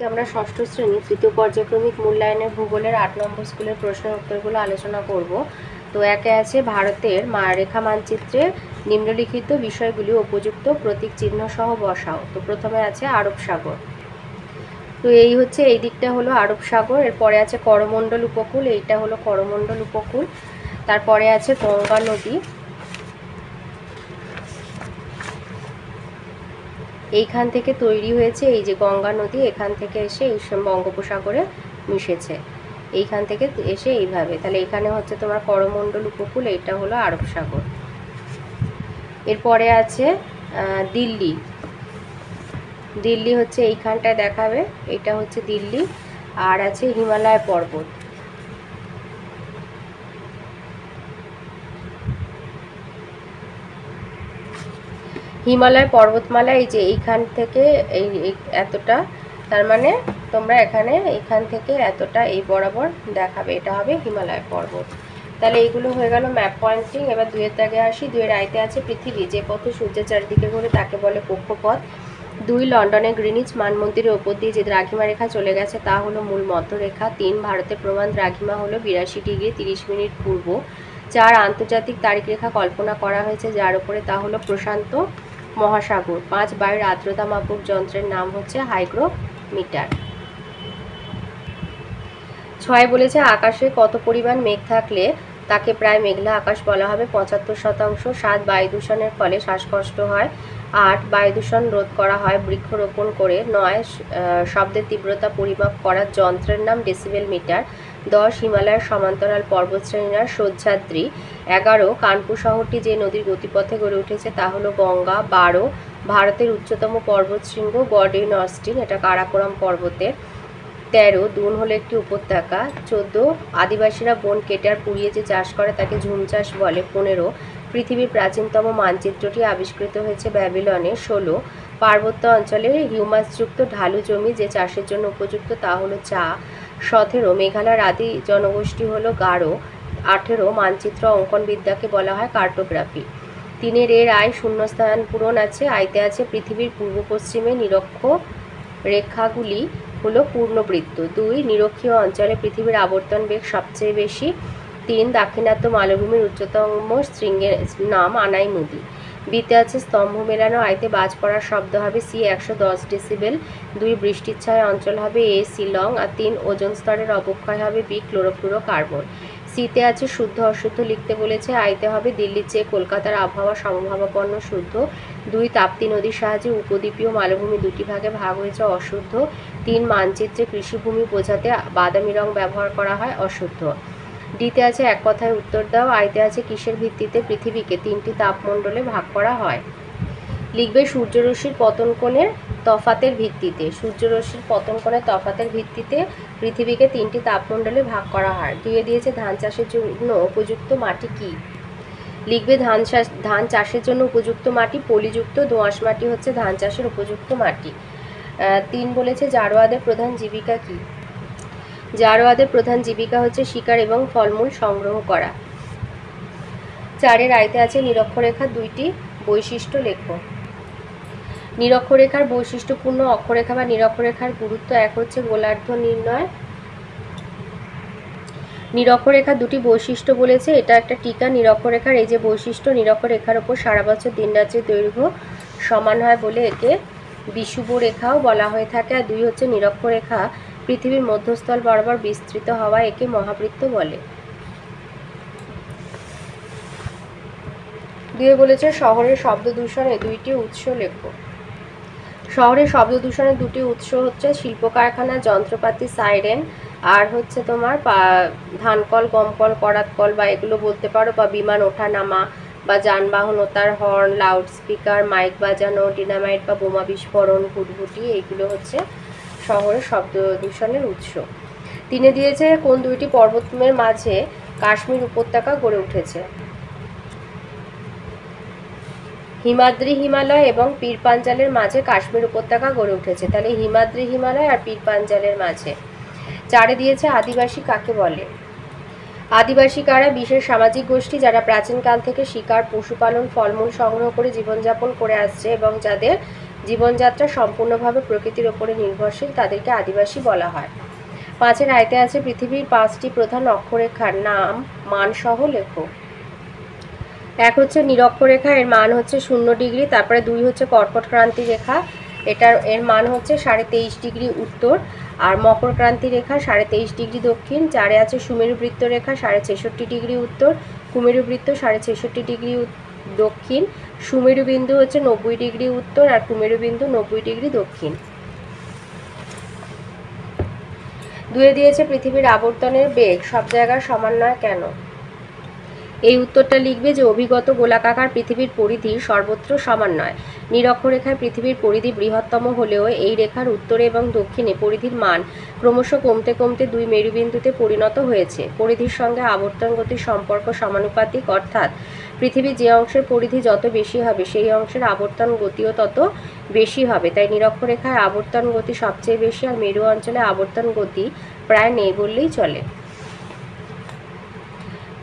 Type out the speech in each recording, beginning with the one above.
আমরা ষষ্ঠ শ্রেণী তৃতীয় পর্যায়ক্রমিক মূল্যায়নের ভূগোলের 8 নম্বর স্কুলের প্রশ্নের উত্তরগুলো আলোচনা করব। তো একে আছে ভারতের রেখা মানচিত্রে নিম্নলিখিত বিষয়গুলি উপযুক্ত প্রতীক চিহ্ন সহ বসাও। তো প্রথমে আছে আরব সাগর। তো এই হচ্ছে এই দিকটা হলো আরব সাগর, এরপরে আছে করমণ্ডল উপকূল, এইটা হলো করমণ্ডল উপকূল। তারপরে আছে গঙ্গা নদী, এইখান থেকে তৈরি হয়েছে এই যে গঙ্গা নদী, এখান থেকে এসে এই বঙ্গোপসাগরে মিশেছে, এইখান থেকে এসে এইভাবে। তাহলে এখানে হচ্ছে তোমার করমণ্ডল উপকূল, এইটা হলো আরব সাগর। এরপরে আছে দিল্লি। দিল্লি হচ্ছে এইখানটায় দেখাবে, এটা হচ্ছে দিল্লি। আর আছে হিমালয় পর্বত। হিমালয় পর্বতমালা এই যে এইখান থেকে এই এতটা, তার মানে তোমরা এইখান থেকে এতটা এই বরাবর দেখাবে, এটা হবে হিমালয় পর্বত। তাহলে এইগুলো হয়ে গেল ম্যাপ পয়েন্টিং। এবার দুয়ের দাগে আসি। দুয়ের আইতে আছে পৃথিবী যে পথে সূর্যের চারিদিকে ঘুরে তাকে বলে কক্ষপথ। 2 লন্ডনের গ্রিনিচ মানমন্দিরের ওপর দিয়ে যে দ্রাঘিমা রেখা চলে গেছে তা হলো মূল মধ্যরেখা। 3 ভারতের প্রমাণ দ্রাঘিমা হলো 82 ডিগ্রি 30 মিনিট পূর্ব। 4 আন্তর্জাতিক তারিখ রেখা কল্পনা করা হয়েছে যার উপরে, তা হলো প্রশান্ত মহাসাগর। 5 বায়ুর আর্দ্রতা মাপক যন্ত্রের নাম হচ্ছে হাইগ্রোমিটার। 6 বলেছে আকাশে কত পরিমাণ মেঘ থাকলে তাকে প্রায় মেঘলা আকাশ বলা হবে? 75%। 7 বায়ু দূষণের ফলে শ্বাসকষ্ট হয়। 8 বায়ু দূষণ রোধ করা হয় বৃক্ষরোপণ করে। 9 শব্দের তীব্রতা পরিমাপ করার যন্ত্রের নাম ডেসিবেল মিটার। 10 হিমালয়ের সমান্তরাল পর্বতশ্রেণীরা সহ্যাদ্রি। 11 কানপুর শহরটি যে নদীর গতিপথে গড়ে উঠেছে তা হলো গঙ্গা। 12 ভারতের উচ্চতম পর্বতশৃঙ্গ গডইন অস্টিন, এটা কারাকোরাম পর্বতের। 13 দুন হলো একটি উপত্যকা। 14 আদিবাসীরা বন কেটে আর পুড়িয়ে যে চাষ করে তাকে ঝুম চাষ বলে। 15 পৃথিবীর প্রাচীনতম মানচিত্রটি আবিষ্কৃত হয়েছে ব্যাবিলনে। 16 পার্বত্য অঞ্চলে হিউমাসযুক্ত ঢালু জমি যে চাষের জন্য উপযুক্ত তা হলো চা। 17 মেঘালয়ের আদি জনগোষ্ঠী হলো গারো। 18 মানচিত্র অঙ্কন বিদ্যাকে বলা হয় কার্টোগ্রাফি। 3 এর আয় শূন্যস্থান পূরণ আছে। আইতে আছে পৃথিবীর পূর্ব পশ্চিমে নিরক্ষ রেখাগুলি হলো পূর্ণবৃত্ত। 2 নিরক্ষীয় অঞ্চলে পৃথিবীর আবর্তন বেগ সবচেয়ে বেশি। 3 দাক্ষিণাত্য মালভূমির উচ্চতম শৃঙ্গের নাম আনাইমুদি। বিতে আছে স্তম্ভ মেলানো। আইতে বাজ পড়ার শব্দ হবে সি 110 ডেসিবেল। 2 বৃষ্টির ছায়া অঞ্চল হবে এ শিলং। আর 3 ওজোন স্তরের অবক্ষয় হবে বি ক্লোরোফ্লুরোকার্বন। সিতে আছে শুদ্ধ অশুদ্ধ লিখতে বলেছে। আইতে হবে দিল্লির চেয়ে কলকাতার আবহাওয়া সমভাবাপন্ন শুদ্ধ। 2 তাপ্তি নদীর সাহায্যে উপদ্বীপীয় মালভূমি দুটি ভাগে ভাগ হয়েছে অশুদ্ধ। 3 মানচিত্রে কৃষিভূমি বোঝাতে বাদামি রং ব্যবহার করা হয় অশুদ্ধ। ডিতে আছে এক কথায় উত্তর দাও। আইতে আছে কিসের ভিত্তিতে পৃথিবীকে 3টি তাপমণ্ডলে ভাগ করা হয়? লিখবে সূর্যরশ্মির পতন কোণের তফাতের ভিত্তিতে। সূর্যরশ্মির পতন কোণের তফাতের ভিত্তিতে পৃথিবীকে 3টি তাপমণ্ডলে ভাগ করা হয়। 2 দিয়েছে ধান চাষের জন্য উপযুক্ত মাটি কি? লিখবে ধান চাষের জন্য উপযুক্ত মাটি পলিযুক্ত দোআঁশ মাটি হচ্ছে ধান চাষের উপযুক্ত মাটি। 3 বলেছে জারোয়াদের প্রধান জীবিকা কি? জারোয়াদের প্রধান জীবিকা হচ্ছে শিকার এবং ফলমূল সংগ্রহ করা। 4 এর আইতে আছে নিরক্ষরেখার 2টি বৈশিষ্ট্য লেখো। নিরক্ষরেখার বৈশিষ্ট্যপূর্ণ অক্ষরেখা বা নিরক্ষরেখার গুরুত্ব। 1 হচ্ছে গোলার্ধ নির্ণয়। নিরক্ষরেখার 2টি বৈশিষ্ট্য বলেছে, এটা একটা টিকা। নিরক্ষরেখার এই যে বৈশিষ্ট্য, নিরক্ষরেখার ওপর সারা বছর দিন রাত্রির দৈর্ঘ্য সমান হয় বলে একে বিষুব রেখাও বলা হয়ে থাকে। আর 2 হচ্ছে নিরক্ষরেখা পৃথিবীর মধ্যস্থল বরাবর বিস্তৃত হওয়া একে মহাবৃত্ত বলে। 2 বলেছে শহরের শব্দ দূষণের 2টি উৎস লেখো। শহরের শব্দ দূষণের 2টি উৎস হচ্ছে শিল্প কারখানা, যন্ত্রপাতি, সাইরেন, আর হচ্ছে তোমার ধানকল, গমকল, করাতকল বা এগুলো বলতে পারো, বা বিমান ওঠা নামা, বা যানবাহন ও তার হর্ন, লাউড স্পিকার, মাইক বাজানো, ডিনামাইট বা বোমা বিস্ফোরণ, ঘুটঘুটি, এইগুলো হচ্ছে শহরের শব্দ দূষণের উৎস। 3 দিয়েছে কোন 2টি পর্বতের মাঝে কাশ্মীর উপত্যকা গড়ে উঠেছে? হিমাদ্রি হিমালয় এবং পীর পাঞ্জালের মাঝে কাশ্মীর উপত্যকা গড়ে উঠেছে। তাহলে হিমাদ্রি হিমালয় আর পীর পাঞ্জালের মাঝে। 4 দিয়েছে আদিবাসী কাকে বলে? আদিবাসী কারা? বিশেষ সামাজিক গোষ্ঠী যারা প্রাচীনকাল থেকে শিকার, পশুপালন, ফলমূল সংগ্রহ করে জীবনযাপন করে আসছে এবং যাদের জীবনযাত্রা সম্পূর্ণভাবে প্রকৃতির ওপরে নির্ভরশীল, তাদেরকে আদিবাসী বলা হয়। 5-এর আয়তে আছে পৃথিবীর 5টি প্রধান অক্ষরেখার নাম মান সহ লেখো। 1 হচ্ছে নিরক্ষরেখা, এর মান হচ্ছে 0 ডিগ্রি। তারপরে 2 হচ্ছে কর্কট ক্রান্তি রেখা, এর মান হচ্ছে 23.5 ডিগ্রি উত্তর। আর মকর ক্রান্তি রেখা 23.5 ডিগ্রি দক্ষিণ। 4-এ আছে সুমেরু বৃত্ত রেখা 66.5 ডিগ্রি উত্তর, কুমেরু বৃত্ত 66.5 ডিগ্রি দক্ষিণ। সুমেরু বিন্দু হচ্ছে 90 ডিগ্রি উত্তর আর কুমেরু বিন্দু 90 ডিগ্রি দক্ষিণ। 2-এ দিয়েছে পৃথিবীর আবর্তনের বেগ সব জায়গার সমান নয় কেন? এই উত্তরটা লিখবে যে অভিগত গোলাকার পৃথিবীর পরিধি সর্বত্র সমান নয়। নিরক্ষরেখায় পৃথিবীর পরিধি বৃহত্তম হলেও এই রেখার উত্তরে এবং দক্ষিণে পরিধির মান ক্রমশ কমতে কমতে 2 মেরুবিন্দুতে পরিণত হয়েছে। পরিধির সঙ্গে আবর্তন গতির সম্পর্ক সমানুপাতিক, অর্থাৎ পৃথিবীর যে অংশের পরিধি যত বেশি হবে সেই অংশের আবর্তন গতিও তত বেশি হবে। তাই নিরক্ষরেখায় আবর্তন গতি সবচেয়ে বেশি আর মেরু অঞ্চলে আবর্তন গতি প্রায় নেই বললেই চলে।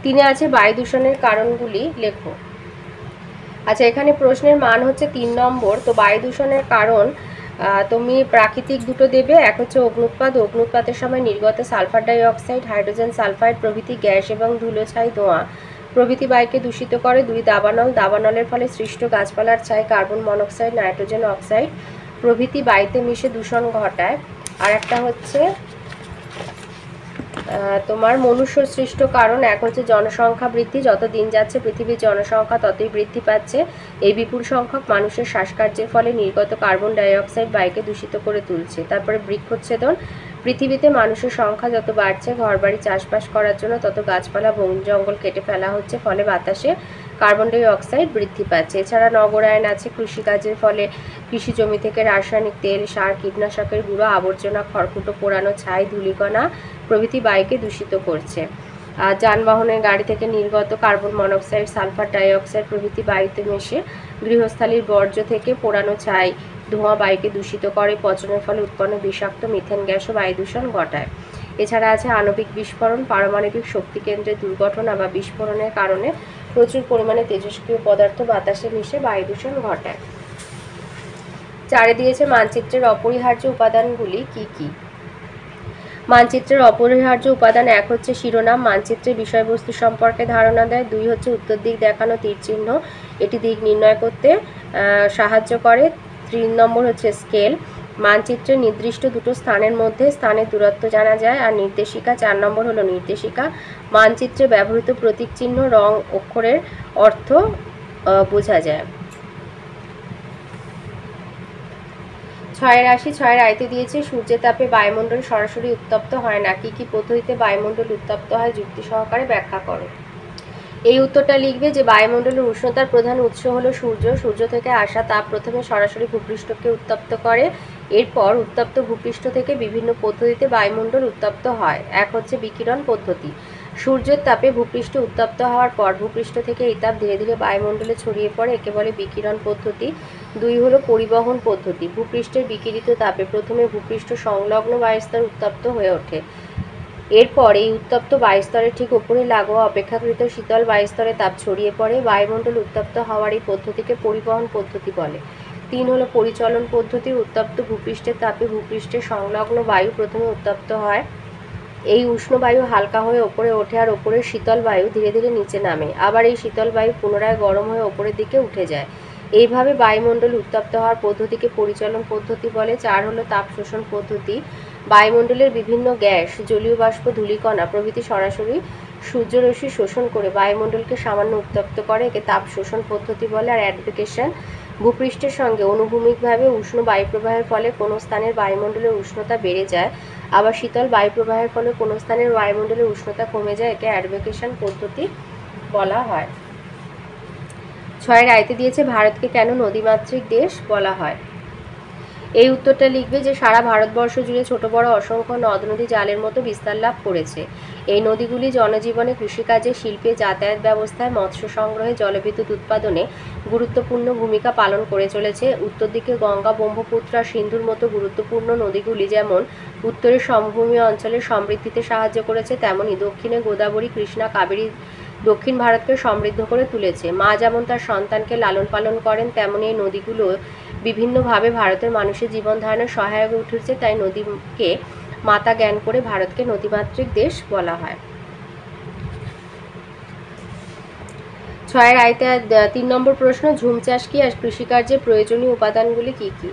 3-এ আছে বায়ু দূষণের কারণগুলি লেখো। আচ্ছা, এখানে প্রশ্নের মান হচ্ছে 3 নম্বর। তো বায়ু দূষণের কারণ তুমি প্রাকৃতিক দুটো দেবে। এক হচ্ছে অগ্নুৎপাত, অগ্নুৎপাতের সময় নির্গত sulphur die oxide, hydrogen sulphide প্রভৃতি গ্যাস এবং ধুলোছাই ধোঁয়া প্রভৃতি বায়ুকে দূষিত করে। 2 দাবানল, দাবানলের ফলে সৃষ্ট গাছপালার ছাই, কার্বন মনোক্সাইড, নাইট্রোজেন অক্সাইড প্রভৃতি বায়ুতে মিশে দূষণ ঘটায়। আর একটা হচ্ছে তোমার মনুষ্য সৃষ্ট কারণ। এক হচ্ছে জনসংখ্যা বৃদ্ধি, যত দিন যাচ্ছে পৃথিবীর জনসংখ্যা ততই বৃদ্ধি পাচ্ছে। এই বিপুল সংখ্যক মানুষের শ্বাসকার্যের ফলে নির্গত কার্বন ডাই অক্সাইড বায়ুকে দূষিত করে তুলছে। তারপরে বৃক্ষচ্ছেদন, পৃথিবীতে মানুষের সংখ্যা যত বাড়ছে ঘরবাড়ি চাষবাস করার জন্য তত গাছপালা বন জঙ্গল কেটে ফেলা হচ্ছে, ফলে বাতাসে কার্বন ডাই অক্সাইড বৃদ্ধি পাচ্ছে। এছাড়া নগরায়ন আছে, কৃষিকাজের ফলে কৃষি জমি থেকে রাসায়নিক তেল, সার, কীটনাশকের গুঁড়ো, আবর্জনা, খড়কুটো পোড়ানো, ছাই, ধূলিকণা প্রভৃতি বায়ুকে দূষিত করছে। আর যানবাহনের গাড়ি থেকে নির্গত carbon monoxide, sulphur die oxide প্রভৃতি বায়ুতে মিশে গৃহস্থালির বর্জ্য থেকে পোড়ানো ছাই, ধোঁয়া বায়ুকে দূষিত করে। পচনের ফলে উৎপন্ন বিষাক্ত মিথেন গ্যাসও বায়ু দূষণ ঘটায়। এছাড়া আছে আণবিক বিস্ফোরণ, পারমাণবিক শক্তি কেন্দ্রের দুর্ঘটনা বা বিস্ফোরণের কারণে প্রচুর পরিমাণে তেজস্ক্রিয় পদার্থ বাতাসে মিশে বায়ু দূষণ ঘটায়। 4-এ দিয়েছে মানচিত্রের অপরিহার্য উপাদানগুলি কি কি? মানচিত্রের অপরিহার্য উপাদান 1 হচ্ছে শিরোনাম, মানচিত্রের বিষয়বস্তু সম্পর্কে ধারণা দেয়। 2 হচ্ছে উত্তর দিক দেখানো তীর চিহ্ন, এটি দিক নির্ণয় করতে সাহায্য করে। 3 নম্বর হচ্ছে স্কেল, মানচিত্রের নির্দিষ্ট দুটো স্থানের মধ্যে স্থানের দূরত্ব জানা যায়। আর নির্দেশিকা 4 নম্বর হলো নির্দেশিকা, মানচিত্রে ব্যবহৃত প্রতীক চিহ্ন, রং, অক্ষরের অর্থ বোঝা যায়। 6-এর রাশি 6-এর আয়তে দিয়েছে সূর্যের তাপে বায়ুমণ্ডল সরাসরি উত্তপ্ত হয় না, কি কি পদ্ধতিতে বায়ুমণ্ডল উত্তপ্ত হয় যুক্তি সহকারে ব্যাখ্যা করো। এই উত্তরটা লিখবে যে বায়ুমণ্ডলের উষ্ণতার প্রধান উৎস হলো সূর্য। সূর্য থেকে আসা তাপ প্রথমে সরাসরি ভূপৃষ্ঠকে উত্তপ্ত করে, এরপর উত্তপ্ত ভূপৃষ্ঠ থেকে বিভিন্ন পদ্ধতিতে বায়ুমণ্ডল উত্তপ্ত হয়। 1 হচ্ছে বিকিরণ পদ্ধতি, সূর্যের তাপে ভূপৃষ্ঠ উত্তপ্ত হওয়ার পর ভূপৃষ্ঠ থেকে এই তাপ ধীরে ধীরে বায়ুমণ্ডলে ছড়িয়ে পড়ে, একে বলে বিকিরণ পদ্ধতি। 2 হলো পরিবহন পদ্ধতি, ভূপৃষ্ঠের বিকিরিত তাপে প্রথমে ভূপৃষ্ঠ সংলগ্ন বায়ুস্তর উত্তপ্ত হয়ে ওঠে, এরপর এই উত্তপ্ত বায়ুস্তরের ঠিক উপরে লাগোয়া অপেক্ষাকৃত শীতল বায়ুস্তরে তাপ ছড়িয়ে পড়ে। বায়ুমণ্ডল উত্তপ্ত হওয়ার এই পদ্ধতিকে পরিবহন পদ্ধতি বলে। 3 হলো পরিচলন পদ্ধতি, উত্তপ্ত ভূপৃষ্ঠের তাপে ভূপৃষ্ঠের সংলগ্ন বায়ু প্রথমে উত্তপ্ত হয়, এই উষ্ণ বায়ু হালকা হয়ে ওপরে ওঠে আর ওপরের শীতল বায়ু ধীরে ধীরে নিচে নামে, আবার এই শীতল বায়ু পুনরায় গরম হয়ে ওপরের দিকে উঠে যায়। এইভাবে বায়ুমণ্ডল উত্তপ্ত হওয়ার পদ্ধতিকে পরিচলন পদ্ধতি বলে। 4 হলো তাপ শোষণ পদ্ধতি, বায়ুমণ্ডলের বিভিন্ন গ্যাস, জলীয় বাষ্প, ধূলিকণা প্রভৃতি সরাসরি সূর্যরশ্মি শোষণ করে বায়ুমণ্ডলকে সামান্য উত্তপ্ত করে, একে তাপ শোষণ পদ্ধতি বলে। আর অ্যাডভেকেশন, ভূপৃষ্ঠের সঙ্গে অনুভূমিকভাবে উষ্ণ বায়ুপ্রবাহের ফলে কোনো স্থানের বায়ুমণ্ডলের উষ্ণতা বেড়ে যায়, আবার শীতল বায়ুপ্রবাহের ফলে কোনো স্থানের বায়ুমণ্ডলের উষ্ণতা কমে যায়, একে অ্যাডভেকেশন পদ্ধতি বলা হয়। 6-এর আয়তে দিয়েছে ভারতকে কেন নদীমাতৃক দেশ বলা হয়। এই উত্তরটা লিখবে যে সারা ভারতবর্ষ জুড়ে ছোট বড় অসংখ্য নদ নদী জালের মতো বিস্তার লাভ করেছে। এই নদীগুলি জনজীবনে, কৃষিকাজে, শিল্পে, যাতায়াত ব্যবস্থায়, মৎস্য সংগ্রহে, জলবিদ্যুৎ উৎপাদনে গুরুত্বপূর্ণ ভূমিকা পালন করে চলেছে। উত্তর দিকে গঙ্গা, ব্রহ্মপুত্র আর সিন্ধুর মতো গুরুত্বপূর্ণ নদীগুলি যেমন উত্তরের সমভূমি অঞ্চলের সমৃদ্ধিতে সাহায্য করেছে, তেমনি দক্ষিণে গোদাবরী, কৃষ্ণা, কাবেরী দক্ষিণ ভারতকে সমৃদ্ধ করে তুলেছে। মা যেমন তার সন্তানকে লালন পালন করেন, তেমনি এই নদীগুলো বিভিন্নভাবে ভারতের মানুষের জীবন ধারণের সহায়ক হয়ে উঠেছে, তাই নদীকে মাতা জ্ঞান করে ভারতকে নদীমাতৃক দেশ বলা হয়। 6 আয়তে 3 নম্বর প্রশ্ন, ঝুম চাষ কি আর কৃষিকার্যে প্রয়োজনীয় উপাদানগুলি কি কি?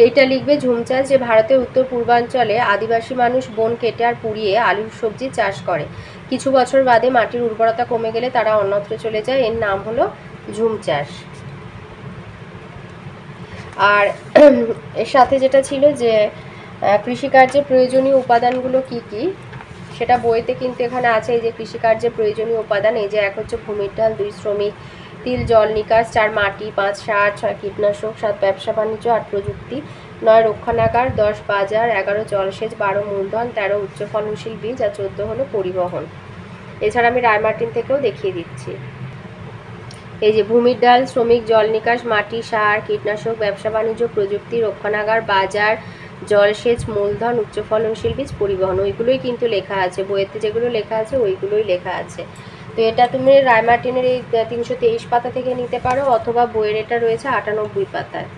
এটা লিখবে, ঝুম চাষ যে ভারতের উত্তর পূর্বাঞ্চলে আদিবাসী মানুষ বন কেটে আর পুড়িয়ে আলু সবজি চাষ করে। কিছু বছর বাদে মাটির উর্বরতা কমে গেলে তারা অন্যত্র চলে যায়, এর নাম হলো ঝুম চাষ। আর এর সাথে যেটা ছিল যে কৃষিকার্যে প্রয়োজনীয় উপাদানগুলো কি কি, সেটা বইতে কিন্তু এখানে আছে। এই যে কৃষিকার্যে প্রয়োজনীয় উপাদান, এই যে 1 হচ্ছে ভূমির ঢাল, 2 শ্রমিক, 3 জল নিকাশ, 4 মাটি, 5 সার, 6 কীটনাশক, 7 ব্যবসা বাণিজ্য, 8 প্রযুক্তি, 9 রক্ষণাগার, 10 বাজার, 11 জলসেচ, 12 মূলধন, 13 উচ্চ ফলনশীল বীজ, আর 14 হলো পরিবহন। এছাড়া আমি রায়মার্টিন থেকেও দেখিয়ে দিচ্ছি। এই যে ভূমির ডাল, শ্রমিক, জল নিকাশ, মাটি, সার, কীটনাশক, ব্যবসা বাণিজ্য, প্রযুক্তি, রক্ষণাগার, বাজার, জলসেচ, মূলধন, উচ্চ ফলনশীল বীজ, পরিবহন, ওইগুলোই কিন্তু লেখা আছে বইয়েতে, যেগুলো লেখা আছে ওইগুলোই লেখা আছে। তো এটা তুমি রায়মার্টিনের এই 323 পাতা থেকে নিতে পারো, অথবা বইয়ের এটা রয়েছে 98 পাতায়,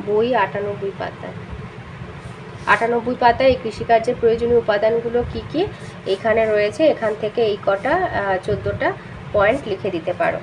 বই 98 পাতায়। 98 পাতায় এই কৃষিকার্যের প্রয়োজনীয় উপাদানগুলো কি কি এখানে রয়েছে, এখান থেকে এই কটা 14টা পয়েন্ট লিখে দিতে পারো।